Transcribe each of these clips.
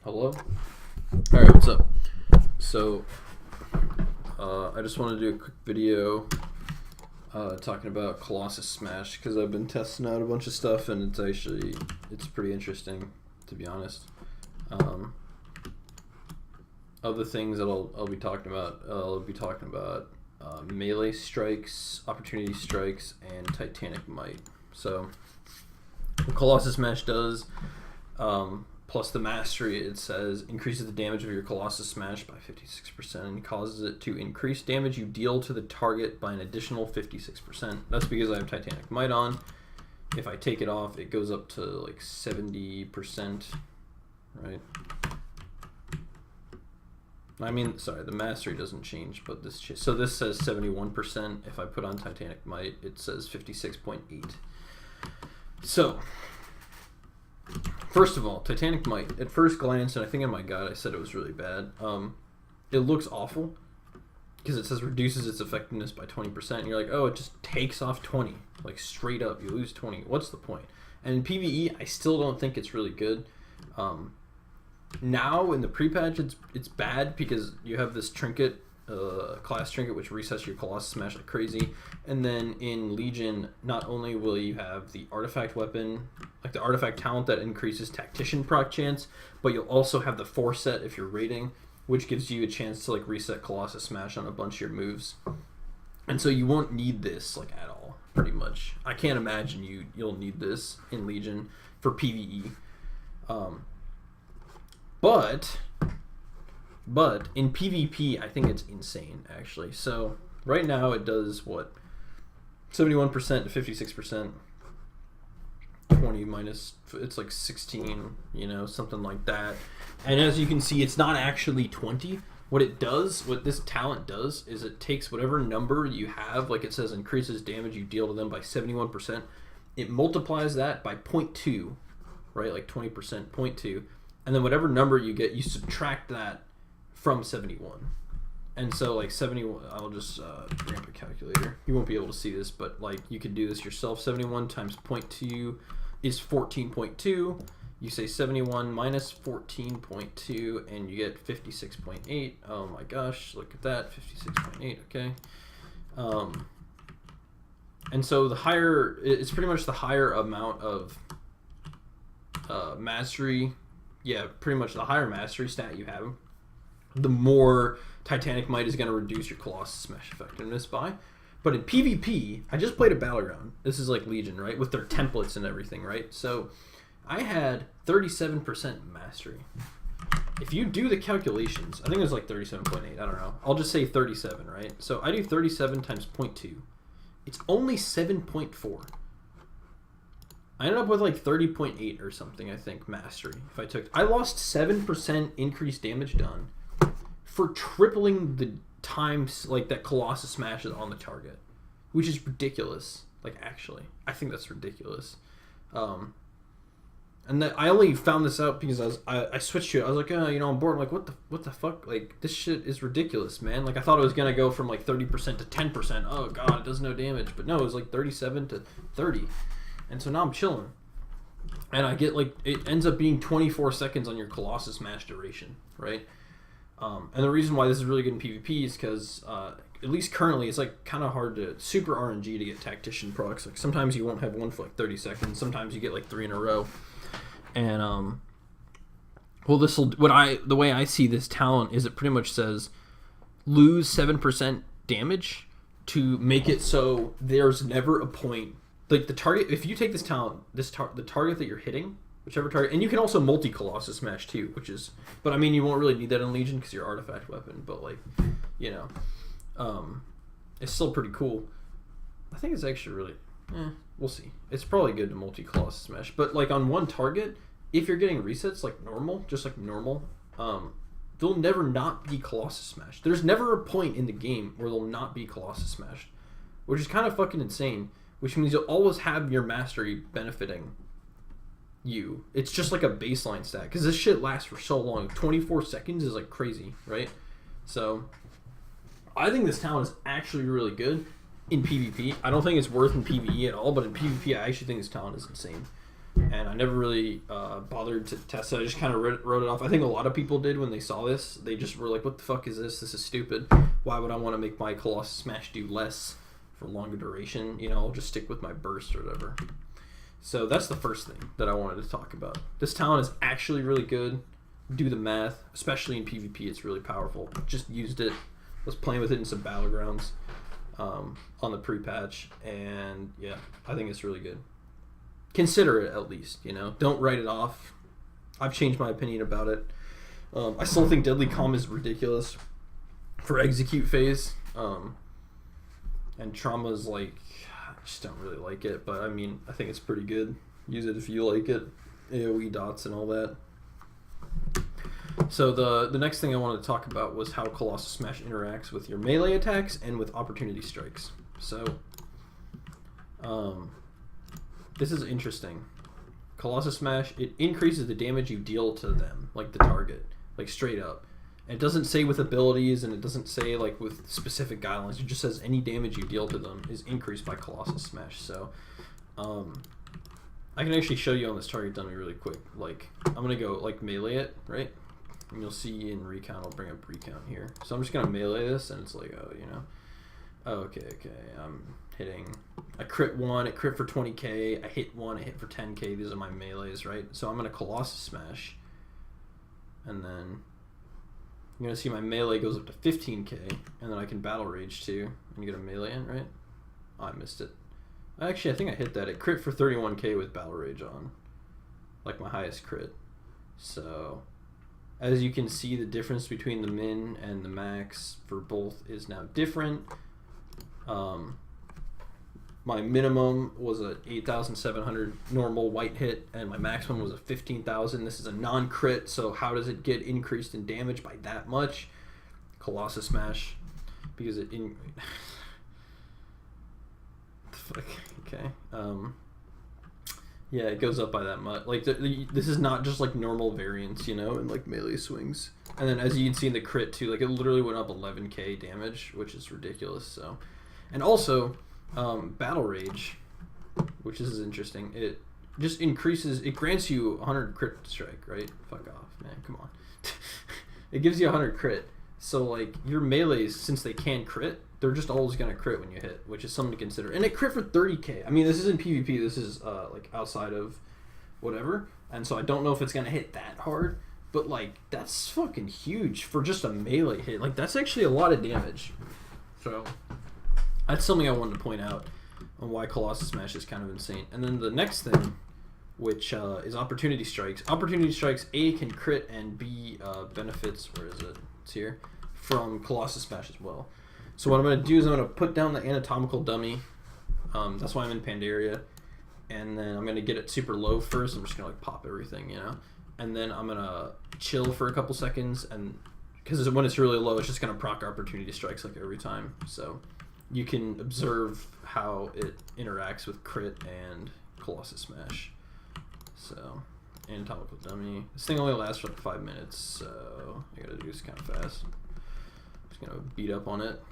Hello? Alright, what's up? So, I just want to do a quick video talking about Colossus Smash, because I've been testing out a bunch of stuff, and it's pretty interesting, to be honest. Other things that I'll be talking about, melee strikes, opportunity strikes, and Titanic Might. So, what Colossus Smash does, plus the mastery, it says increases the damage of your Colossus Smash by 56% and causes it to increase damage you deal to the target by an additional 56%. That's because I have Titanic Might on. If I take it off, it goes up to like 70%, right? I mean, sorry, the mastery doesn't change, but this so this says 71%. If I put on Titanic Might, it says 56.8. So, first of all, Titanic Might, at first glance, and I think in my guide I said it was really bad, it looks awful, because it says reduces its effectiveness by 20%, and you're like, oh, it just takes off 20, like straight up, you lose 20, what's the point? And in PvE, I still don't think it's really good. Now, in the pre-patch, it's bad, because you have this trinket, class trinket, which resets your Colossus Smash like crazy, and then in Legion, not only will you have the artifact weapon, like the artifact talent that increases tactician proc chance, but you'll also have the force set if you're raiding, which gives you a chance to like reset Colossus Smash on a bunch of your moves. And so you won't need this like at all, pretty much. I can't imagine you'll need this in Legion for PvE. But in PvP, I think it's insane, actually. So right now it does what? 71% to 56%. 20 minus, it's like 16, you know, something like that. And as you can see, it's not actually 20. What it does, what this talent does, is it takes whatever number you have, like it says increases damage you deal to them by 71%. It multiplies that by 0.2, right? Like 20%, 0.2. And then whatever number you get, you subtract that from 71. And so like 71, I'll just bring up a calculator. You won't be able to see this, but like you could do this yourself. 71 times 0.2 is 14.2. You say 71 minus 14.2 and you get 56.8. Oh my gosh, look at that, 56.8, okay. And so the higher, it's pretty much the higher amount of mastery. Yeah, pretty much the higher mastery stat you have, the more Titanic Might is going to reduce your Colossus Smash effectiveness by. But in PvP, I just played a Battleground. This is like Legion, right? With their templates and everything, right? So I had 37% mastery. If you do the calculations, I think it was like 37.8. I don't know. I'll just say 37, right? So I do 37 times 0.2. It's only 7.4. I ended up with like 30.8 or something, I think, mastery. I lost 7% increased damage done for tripling the times like that Colossus Smash is on the target, which is ridiculous. Like, actually, I think that's ridiculous. And that I only found this out because I switched to it. I was like, oh, you know, I'm bored. I'm like, what the fuck? Like, this shit is ridiculous, man. Like, I thought it was gonna go from like 30% to 10%. Oh god, it does no damage. But no, it was like 37 to 30. And so now I'm chilling. And I get like, it ends up being 24 seconds on your Colossus Smash duration, right? And the reason why this is really good in PvP is because, at least currently, it's like kind of hard to, super RNG to get tactician procs. Like sometimes you won't have one for like 30 seconds. Sometimes you get like 3 in a row. And, well, the way I see this talent is it pretty much says lose 7% damage to make it so there's never a point. Like the target, if you take this talent, the target that you're hitting, whichever target, and you can also multi-Colossus Smash too, but I mean, you won't really need that in Legion because you're artifact weapon, but like, you know, it's still pretty cool. I think it's actually really, we'll see. It's probably good to multi-Colossus Smash, but like on one target, if you're getting resets like normal, just like normal, there'll never not be Colossus Smash. There's never a point in the game where there'll not be Colossus Smashed, which is kind of fucking insane. Which means you'll always have your mastery benefiting you. It's just like a baseline stat. Because this shit lasts for so long. 24 seconds is like crazy, right? So, I think this talent is actually really good in PvP. I don't think it's worth in PvE at all, but in PvP I actually think this talent is insane. and I never really bothered to test it. I just kind of wrote it off. I think a lot of people did when they saw this. They just were like, what the fuck is this? This is stupid. Why would I want to make my Colossus Smash do less for longer duration? You know, I'll just stick with my burst or whatever. So that's the first thing that I wanted to talk about. This talent is actually really good. Do the math, especially in PvP, it's really powerful. Just used it. Was playing with it in some battlegrounds on the pre-patch, and yeah, I think it's really good. Consider it at least, you know. Don't write it off. I've changed my opinion about it. I still think Deadly Calm is ridiculous for execute phase, and Trauma's like, I just don't really like it, but I mean, I think it's pretty good. Use it if you like it. AoE dots and all that. So the next thing I wanted to talk about was how Colossus Smash interacts with your melee attacks and with opportunity strikes. So this is interesting. Colossus Smash, it increases the damage you deal to them, like the target, like straight up. And it doesn't say with abilities, and it doesn't say like with specific guidelines. It just says any damage you deal to them is increased by Colossus Smash. So I can actually show you on this target dummy really quick. Like, I'm gonna go like melee it, right? And you'll see in recount, I'll bring up recount here. So I'm just gonna melee this, and it's like, oh, you know, oh, okay, I'm hitting, I crit one, it crit for 20k, I hit one, I hit for 10k, these are my melees, right? So I'm gonna Colossus Smash, and then you're gonna see my melee goes up to 15k, and then I can Battle Rage too, and you get a melee in, right? Oh, I missed it. Actually, I think I hit that. It crit for 31k with Battle Rage on, like my highest crit. So as you can see, the difference between the min and the max for both is now different. My minimum was a 8,700 normal white hit, and my maximum was a 15,000. This is a non-crit, so how does it get increased in damage by that much? Colossus Smash, because it okay. Yeah, it goes up by that much. Like, this is not just like normal variance, you know, and like melee swings. And then as you can see in the crit too, like it literally went up 11k damage, which is ridiculous. So, and also Battle Rage, which is interesting. It just increases. It grants you 100 crit strike, right? Fuck off, man. Come on. It gives you 100 crit. So like your melees, since they can crit, they're just always gonna crit when you hit, which is something to consider. And it crit for 30k. I mean, this isn't PvP. This is like outside of whatever. And so I don't know if it's gonna hit that hard, but like that's fucking huge for just a melee hit. Like that's actually a lot of damage. So that's something I wanted to point out on why Colossus Smash is kind of insane. And then the next thing, which is Opportunity Strikes. Opportunity Strikes, A, can crit, and B, benefits, where is it? It's here, from Colossus Smash as well. So what I'm going to do is I'm going to put down the anatomical dummy. That's why I'm in Pandaria. And then I'm going to get it super low first. I'm just going to like pop everything, you know? And then I'm going to chill for a couple seconds, and because when it's really low, it's just going to proc Opportunity Strikes like every time. So you can observe how it interacts with crit and Colossus Smash. So, anatomical dummy. This thing only lasts for like 5 minutes, so I gotta do this kind of fast. Just gonna beat up on it.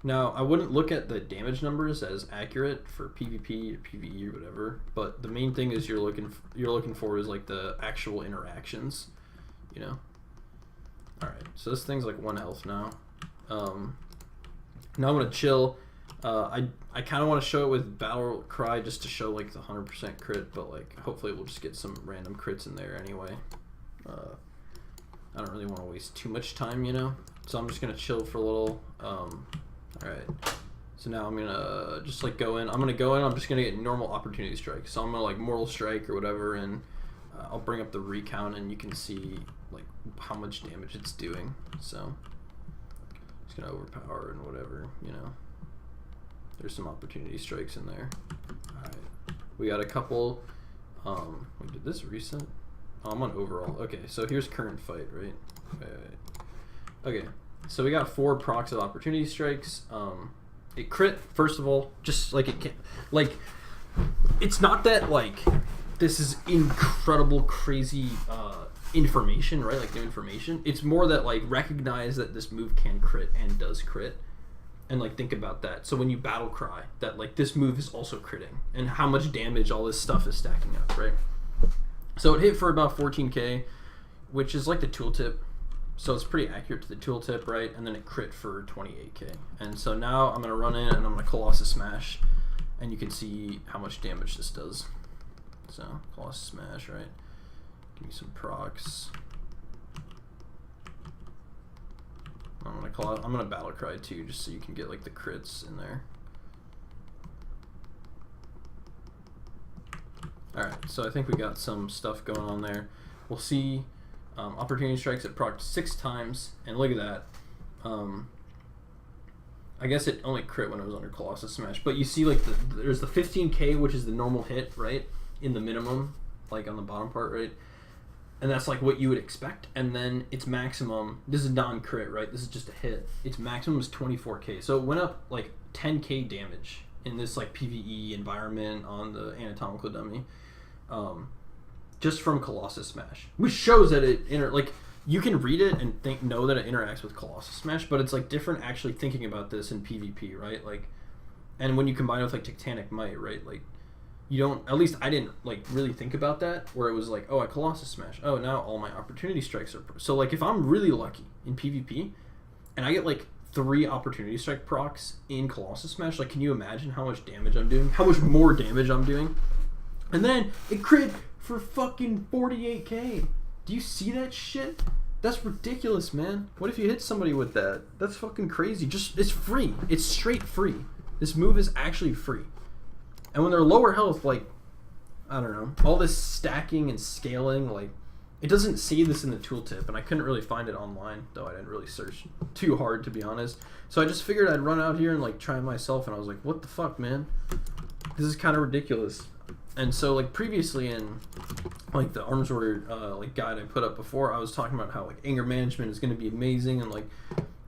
Now, I wouldn't look at the damage numbers as accurate for PvP or PvE or whatever, but the main thing is you're looking for is like the actual interactions, you know. All right, so this thing's like 1 health now. Now I'm gonna chill. I kind of want to show it with Battle Cry just to show like the 100% crit, but like hopefully we'll just get some random crits in there anyway. I don't really want to waste too much time, you know. So I'm just gonna chill for a little. All right. So now I'm gonna just like go in. I'm just gonna get normal Opportunity Strike. So I'm gonna like Mortal Strike or whatever, and I'll bring up the recount, and you can see like how much damage it's doing. So just gonna overpower and whatever, you know. There's some Opportunity Strikes in there. Alright. We got a couple. Wait, did this reset? Oh, I'm on overall. Okay, so here's current fight, right? Okay, so we got 4 procs of Opportunity Strikes. It crit, first of all, just like it can. Like, it's not that, like, this is incredible, crazy information, right? Like, new information. It's more that, like, recognize that this move can crit and does crit. and like think about that. So when you battle cry, that like this move is also critting, and how much damage all this stuff is stacking up, right? So it hit for about 14k, which is like the tooltip. So it's pretty accurate to the tooltip, right? And then it crit for 28k. And so now I'm gonna run in and I'm gonna Colossus Smash, and you can see how much damage this does. So Colossus Smash, right? Give me some procs. I'm gonna battle cry too, just so you can get like the crits in there. All right, so I think we got some stuff going on there. We'll see opportunity strikes at proc 6 times, and look at that. I guess it only crit when it was under Colossus Smash, but you see like there's the 15k, which is the normal hit, right, in the minimum, like on the bottom part, right? And that's like what you would expect. And then its maximum, this is non-crit, right? This is just a hit. Its maximum is 24k. So it went up like 10k damage in this like PvE environment on the anatomical dummy, just from Colossus Smash, which shows that it like you can read it and know that it interacts with Colossus Smash, but it's like different actually thinking about this in PvP, right? Like, and when you combine it with like Titanic Might, right? Like, you don't, at least I didn't like really think about that, where it was like, oh, I Colossus Smash, oh, now all my opportunity strikes are so like if I'm really lucky in PvP and I get like 3 opportunity strike procs in Colossus Smash, like, can you imagine how much damage I'm doing, how much more damage I'm doing? And then it crit for fucking 48k. Do you see that shit? That's ridiculous, man. What if you hit somebody with that? That's fucking crazy. Just, it's free. It's straight free. This move is actually free. And when they're lower health, like, I don't know, all this stacking and scaling, like, it doesn't say this in the tooltip, and I couldn't really find it online, though I didn't really search too hard, to be honest. So I just figured I'd run out here and, like, try it myself, and I was like, what the fuck, man? This is kind of ridiculous. And so, like, previously in, like, the Arms Order, like, guide I put up before, I was talking about how, like, anger management is going to be amazing, and, like,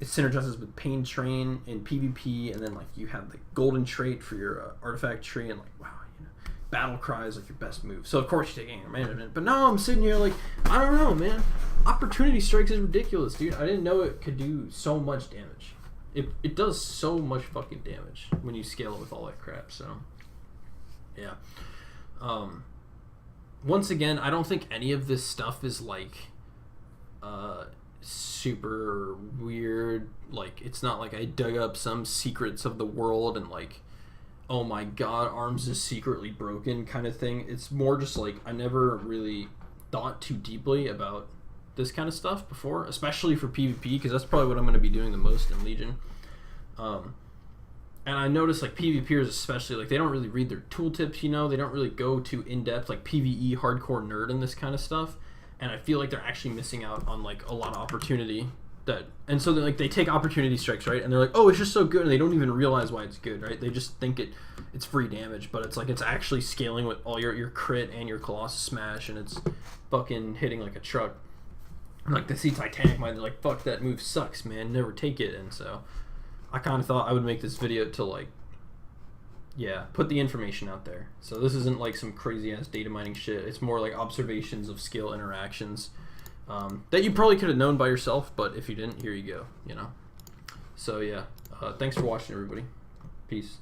it synergizes with Pain Train in PvP, and then, like, you have the golden trait for your artifact tree, and, like, wow, you know, battle cry is, like, your best move. So, of course, you take anger management. But now I'm sitting here, like, I don't know, man. Opportunity strikes is ridiculous, dude. I didn't know it could do so much damage. It does so much fucking damage when you scale it with all that crap, so, yeah. Once again, I don't think any of this stuff is like super weird. Like, it's not like I dug up some secrets of the world and like, oh my god, Arms is secretly broken kind of thing. It's more just like I never really thought too deeply about this kind of stuff before, especially for PvP, because that's probably what I'm going to be doing the most in Legion. And I noticed, like, PvPers especially, like, they don't really read their tooltips, you know? They don't really go too in-depth, like, PvE hardcore nerd and this kind of stuff. And I feel like they're actually missing out on, like, a lot of opportunity. And so, like, they take opportunity strikes, right? And they're like, oh, it's just so good. And they don't even realize why it's good, right? They just think it's free damage. But it's, like, it's actually scaling with all your crit and your Colossus Smash. And it's fucking hitting like a truck. And, like, they see Titanic Might, they're like, fuck, that move sucks, man. Never take it. And so I kind of thought I would make this video to, like, yeah, put the information out there. So this isn't like some crazy ass data mining shit. It's more like observations of skill interactions that you probably could have known by yourself, but if you didn't, here you go, you know. So yeah, thanks for watching, everybody. Peace.